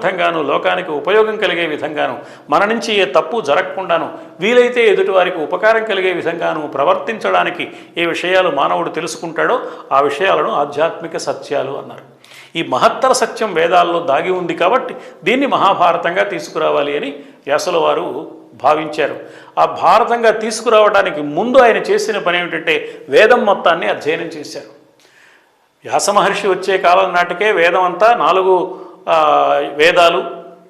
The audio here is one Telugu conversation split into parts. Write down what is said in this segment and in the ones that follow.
అర్థవంతంగాను లోకానికి ఉపయోగం కలిగే విధంగాను మన నుంచి ఏ తప్పు జరగకుండాను వీలైతే ఎదుటివారికి ఉపకారం కలిగే విధంగాను ప్రవర్తించడానికి ఏ విషయాలు మానవుడు తెలుసుకుంటాడో ఆ విషయాలను ఆధ్యాత్మిక సత్యాలు అన్నారు. ఈ మహత్తర సత్యం వేదాల్లో దాగి ఉంది కాబట్టి దీన్ని మహాభారతంగా తీసుకురావాలి అని వ్యాసుల వారు భావించారు. ఆ భారతంగా తీసుకురావడానికి ముందు ఆయన చేసిన పని ఏమిటంటే వేదం మొత్తాన్ని అధ్యయనం చేశారు. వ్యాస మహర్షి వచ్చే కాలం నాటికే వేదం అంతా 4 వేదాలు,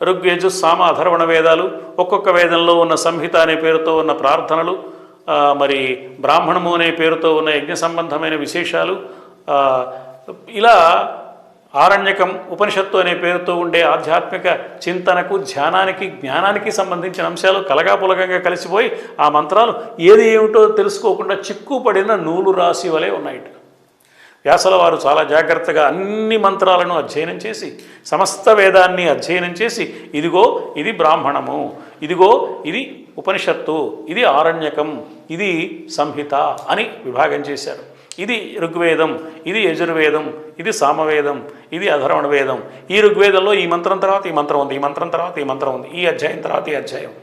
ఋగ్వేజు, సామ, అథర్వణ వేదాలు, ఒక్కొక్క వేదంలో ఉన్న సంహిత అనే పేరుతో ఉన్న ప్రార్థనలు, మరి బ్రాహ్మణము అనే పేరుతో ఉన్న యజ్ఞ సంబంధమైన విశేషాలు, ఇలా ఆరణ్యకం, ఉపనిషత్తు అనే పేరుతో ఉండే ఆధ్యాత్మిక చింతనకు, ధ్యానానికి, జ్ఞానానికి సంబంధించిన అంశాలు కలగాపులగంగా కలిసిపోయి ఆ మంత్రాలు ఏది ఏమిటో తెలుసుకోకుండా చిక్కుపడిన నూలు రాశి వలె ఉన్నాయిట. వ్యాసుల వారు చాలా జాగ్రత్తగా అన్ని మంత్రాలను అధ్యయనం చేసి సమస్త వేదాన్ని అధ్యయనం చేసి ఇదిగో ఇది బ్రాహ్మణము, ఇదిగో ఇది ఉపనిషత్తు, ఇది ఆరణ్యకం, ఇది సంహిత అని విభాగం చేశారు. ఇది ఋగ్వేదం, ఇది యజుర్వేదం, ఇది సామవేదం, ఇది అథర్వణ వేదం. ఈ ఋగ్వేదంలో ఈ మంత్రం తర్వాత ఈ మంత్రం ఉంది, ఈ మంత్రం తర్వాత ఈ మంత్రం ఉంది, ఈ అధ్యాయం తర్వాత ఈ అధ్యాయం.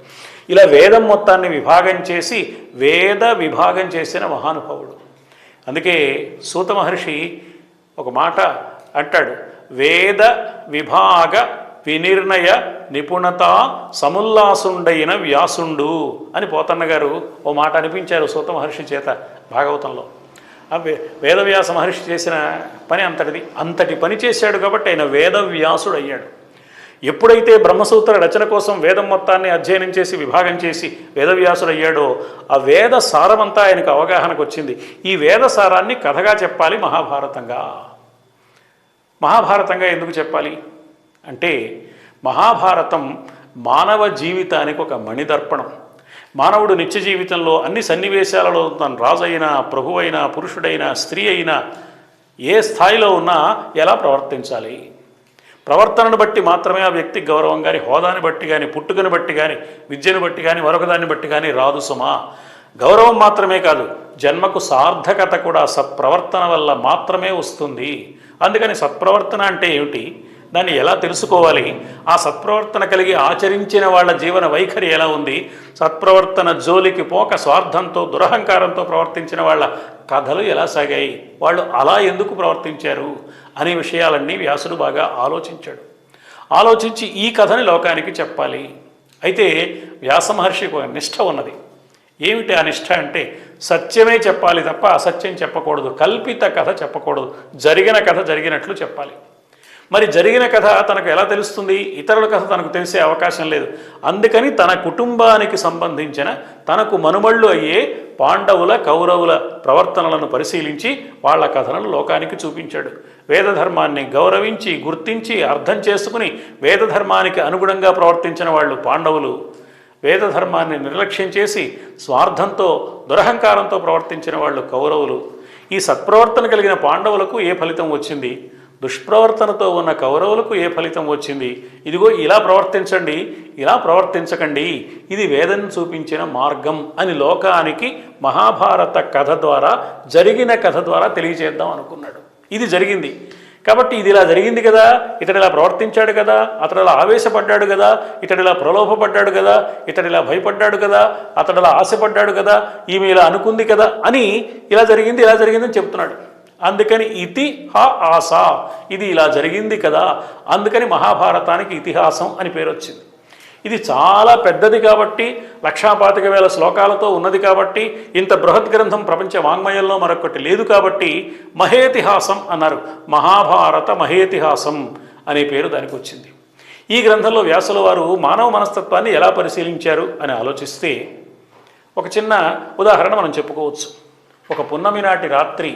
ఇలా వేదం మొత్తాన్ని విభాగం చేసి వేద విభాగం చేసిన మహానుభావుడు. అందుకే సూత మహర్షి ఒక మాట అంటాడు, వేద విభాగ వినిర్ణయ నిపుణత సముల్లాసుండైన వ్యాసుండు అని పోతన్న గారు ఓ మాట అనిపించారు సూత మహర్షి చేత భాగవతంలో. వేదవ్యాస మహర్షి చేసిన పని అంతటిది, అంతటి పని చేశాడు కాబట్టి ఆయన వేదవ్యాసుడు అయ్యాడు. ఎప్పుడైతే బ్రహ్మసూత్ర రచన కోసం వేదం మొత్తాన్ని అధ్యయనం చేసి విభాగం చేసి వేదవ్యాసుడు అయ్యాడో ఆ వేద సారమంతా ఆయనకు అవగాహనకు వచ్చింది. ఈ వేద సారాన్ని కథగా చెప్పాలి మహాభారతంగా. మహాభారతంగా ఎందుకు చెప్పాలి అంటే మహాభారతం మానవ జీవితానికి ఒక మణిదర్పణం. మానవుడు నిత్య జీవితంలో అన్ని సన్నివేశాలలో తన రాజు అయినా, ప్రభు అయినా, పురుషుడైనా, స్త్రీ అయినా ఏ స్థాయిలో ఉన్నా ఎలా ప్రవర్తించాలి, ప్రవర్తనను బట్టి మాత్రమే ఆ వ్యక్తి గౌరవం కానీ, హోదాని బట్టి కానీ, పుట్టుకను బట్టి కానీ, విద్యను బట్టి కానీ, మరొకదాన్ని బట్టి కానీ రాదు సుమా. గౌరవం మాత్రమే కాదు, జన్మకు సార్థకత కూడా సత్ప్రవర్తన వల్ల మాత్రమే వస్తుంది. అందుకని సత్ప్రవర్తన అంటే ఏమిటి, దాన్ని ఎలా తెలుసుకోవాలి, ఆ సత్ప్రవర్తన కలిగి ఆచరించిన వాళ్ళ జీవన వైఖరి ఎలా ఉంది, సత్ప్రవర్తన జోలికి పోక స్వార్థంతో దురహంకారంతో ప్రవర్తించిన వాళ్ళ కథలు ఎలా సాగాయి, వాళ్ళు అలా ఎందుకు ప్రవర్తించారు అనే విషయాలన్నీ వ్యాసుడు బాగా ఆలోచించాడు. ఆలోచించి ఈ కథని లోకానికి చెప్పాలి. అయితే వ్యాస మహర్షికి ఒక నిష్ఠ ఉన్నది. ఏమిటి ఆ నిష్ఠ అంటే సత్యమే చెప్పాలి తప్ప అసత్యం చెప్పకూడదు, కల్పిత కథ చెప్పకూడదు, జరిగిన కథ జరిగినట్లు చెప్పాలి. మరి జరిగిన కథ తనకు ఎలా తెలుస్తుంది, ఇతరుల కథ తనకు తెలిసే అవకాశం లేదు. అందుకని తన కుటుంబానికి సంబంధించిన తనకు మనుమళ్ళు అయ్యే పాండవుల, కౌరవుల ప్రవర్తనలను పరిశీలించి వాళ్ళ కథలను లోకానికి చూపించాడు. వేదధర్మాన్ని గౌరవించి, గుర్తించి, అర్థం చేసుకుని వేదధర్మానికి అనుగుణంగా ప్రవర్తించిన వాళ్ళు పాండవులు, వేదధర్మాన్ని నిర్లక్ష్యం చేసి స్వార్థంతో దురహంకారంతో ప్రవర్తించిన వాళ్ళు కౌరవులు. ఈ సత్ప్రవర్తన కలిగిన పాండవులకు ఏ ఫలితం వచ్చింది, దుష్ప్రవర్తనతో ఉన్న కౌరవులకు ఏ ఫలితం వచ్చింది, ఇదిగో ఇలా ప్రవర్తించండి, ఇలా ప్రవర్తించకండి, ఇది వేదం చూపించిన మార్గం అని లోకానికి మహాభారత కథ ద్వారా, జరిగిన కథ ద్వారా తెలియజేద్దాం అనుకున్నాడు. ఇది జరిగింది కాబట్టి ఇది ఇలా జరిగింది కదా, ఇతడు ఇలా ప్రవర్తించాడు కదా, అతడు ఇలా ఆవేశపడ్డాడు కదా, ఇతడు ఇలా ప్రలోభపడ్డాడు కదా, ఇతడు ఇలా భయపడ్డాడు కదా, అతడు ఇలా ఆశపడ్డాడు కదా, ఈమె ఇలా అనుకుంది కదా అని ఇలా జరిగింది ఇలా జరిగిందని చెప్తున్నాడు. అందుకని ఇతిహాస, ఇది ఇలా జరిగింది కదా, అందుకని మహాభారతానికి ఇతిహాసం అని పేరు వచ్చింది. ఇది చాలా పెద్దది కాబట్టి 1,25,000 శ్లోకాలతో ఉన్నది కాబట్టి, ఇంత బృహత్ గ్రంథం ప్రపంచ వాంగ్మయంలో మరొకటి లేదు కాబట్టి మహేతిహాసం అన్నారు. మహాభారత మహేతిహాసం అనే పేరు దానికి వచ్చింది. ఈ గ్రంథంలో వ్యాసుల వారు మానవ మనస్తత్వాన్ని ఎలా పరిశీలించారు అని ఆలోచిస్తే ఒక చిన్న ఉదాహరణ మనం చెప్పుకోవచ్చు. ఒక పున్నమి నాటి రాత్రి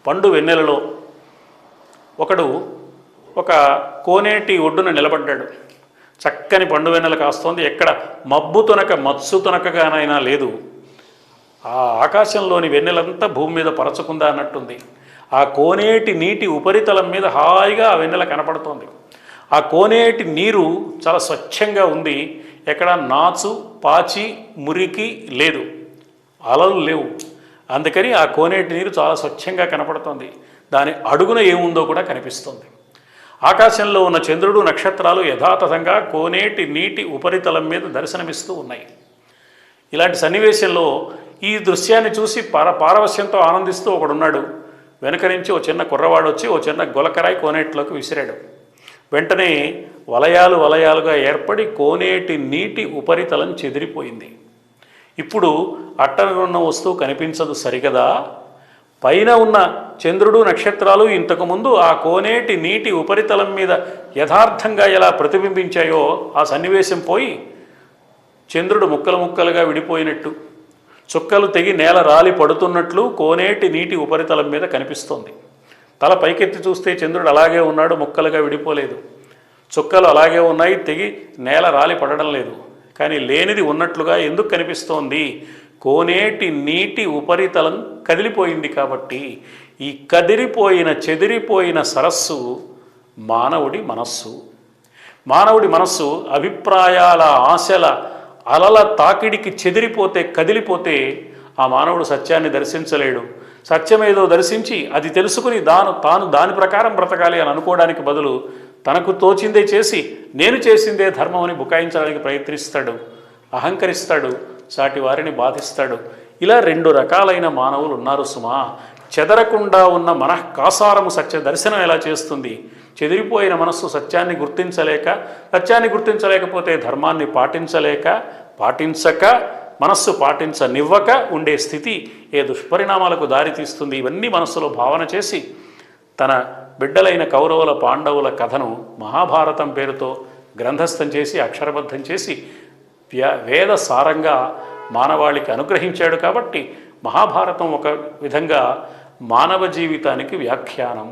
పండు వెన్నెలలో ఒకడు ఒక కోనేటి ఒడ్డున నిలబడ్డాడు. చక్కని పండు వెన్నెల కాస్తోంది, ఎక్కడ మబ్బు తునక మత్సు తునకగానైనా లేదు. ఆ ఆకాశంలోని వెన్నెలంతా భూమి మీద పరచుకుందా అన్నట్టుంది. ఆ కోనేటి నీటి ఉపరితలం మీద హాయిగా ఆ వెన్నెల కనపడుతోంది. ఆ కోనేటి నీరు చాలా స్వచ్ఛంగా ఉంది, ఎక్కడ నాచు, పాచి, మురికి లేదు, అలలు లేవు. అందుకని ఆ కోనేటి నీరు చాలా స్వచ్ఛంగా కనపడుతుంది. దాని అడుగున ఏముందో కూడా కనిపిస్తుంది. ఆకాశంలో ఉన్న చంద్రుడు నక్షత్రాలు యథాతథంగా కోనేటి నీటి ఉపరితలం మీద దర్శనమిస్తూ ఉన్నాయి. ఇలాంటి సన్నివేశంలో ఈ దృశ్యాన్ని చూసి పారవశ్యంతో ఆనందిస్తూ ఒకడున్నాడు. వెనక నుంచి ఓ చిన్న కుర్రవాడు వచ్చి ఓ చిన్న గులకరాయి కోనేటిలోకి విసిరాడు. వెంటనే వలయాలు వలయాలుగా ఏర్పడి కోనేటి నీటి ఉపరితలం చెదిరిపోయింది. ఇప్పుడు అట్టన ఉన్న వస్తువు కనిపించదు సరిగదా, పైన ఉన్న చంద్రుడు నక్షత్రాలు ఇంతకుముందు ఆ కోనేటి నీటి ఉపరితలం మీద యథార్థంగా ఎలా ప్రతిబింబించాయో ఆ సన్నివేశం పోయి చంద్రుడు ముక్కలు ముక్కలుగా విడిపోయినట్టు, చుక్కలు తెగి నేల రాలి పడుతున్నట్లు కోనేటి నీటి ఉపరితలం మీద కనిపిస్తోంది. తల పైకెత్తి చూస్తే చంద్రుడు అలాగే ఉన్నాడు, ముక్కలుగా విడిపోలేదు. చుక్కలు అలాగే ఉన్నాయి, తెగి నేల రాలి పడడం లేదు. కానీ లేనిది ఉన్నట్లుగా ఎందుకు కనిపిస్తోంది? కోనేటి నీటి ఉపరితలం కదిలిపోయింది కాబట్టి. ఈ కదిలిపోయిన చెదిరిపోయిన సరస్సు మానవుడి మనస్సు. మానవుడి మనస్సు అభిప్రాయాల, ఆశల అలల తాకిడికి చెదిరిపోతే, కదిలిపోతే ఆ మానవుడు సత్యాన్ని దర్శించలేడు. సత్యమేదో దర్శించి అది తెలుసుకుని తాను దాని ప్రకారం బ్రతకాలి అని అనుకోవడానికి బదులు తనకు తోచిందే చేసి నేను చేసిందే ధర్మం అని బుకాయించడానికి ప్రయత్నిస్తాడు, అహంకరిస్తాడు, సాటి వారిని బాధిస్తాడు. ఇలా రెండు రకాలైన మానవులు ఉన్నారు సుమా. చెదరకుండా ఉన్న మనఃకాసారము సత్య దర్శనం ఎలా చేస్తుంది? చెదిరిపోయిన మనస్సు సత్యాన్ని గుర్తించలేకపోతే ధర్మాన్ని పాటించక మనస్సు పాటించనివ్వక ఉండే స్థితి ఏ దుష్పరిణామాలకు దారితీస్తుంది? ఇవన్నీ మనస్సులో భావన చేసి తన బిడ్డలైన కౌరవుల, పాండవుల కథను మహాభారతం పేరుతో గ్రంథస్థం చేసి అక్షరబద్ధం చేసి వేద సారంగా మానవాళికి అనుగ్రహించాడు. కాబట్టి మహాభారతం ఒక విధంగా మానవ జీవితానికి వ్యాఖ్యానం.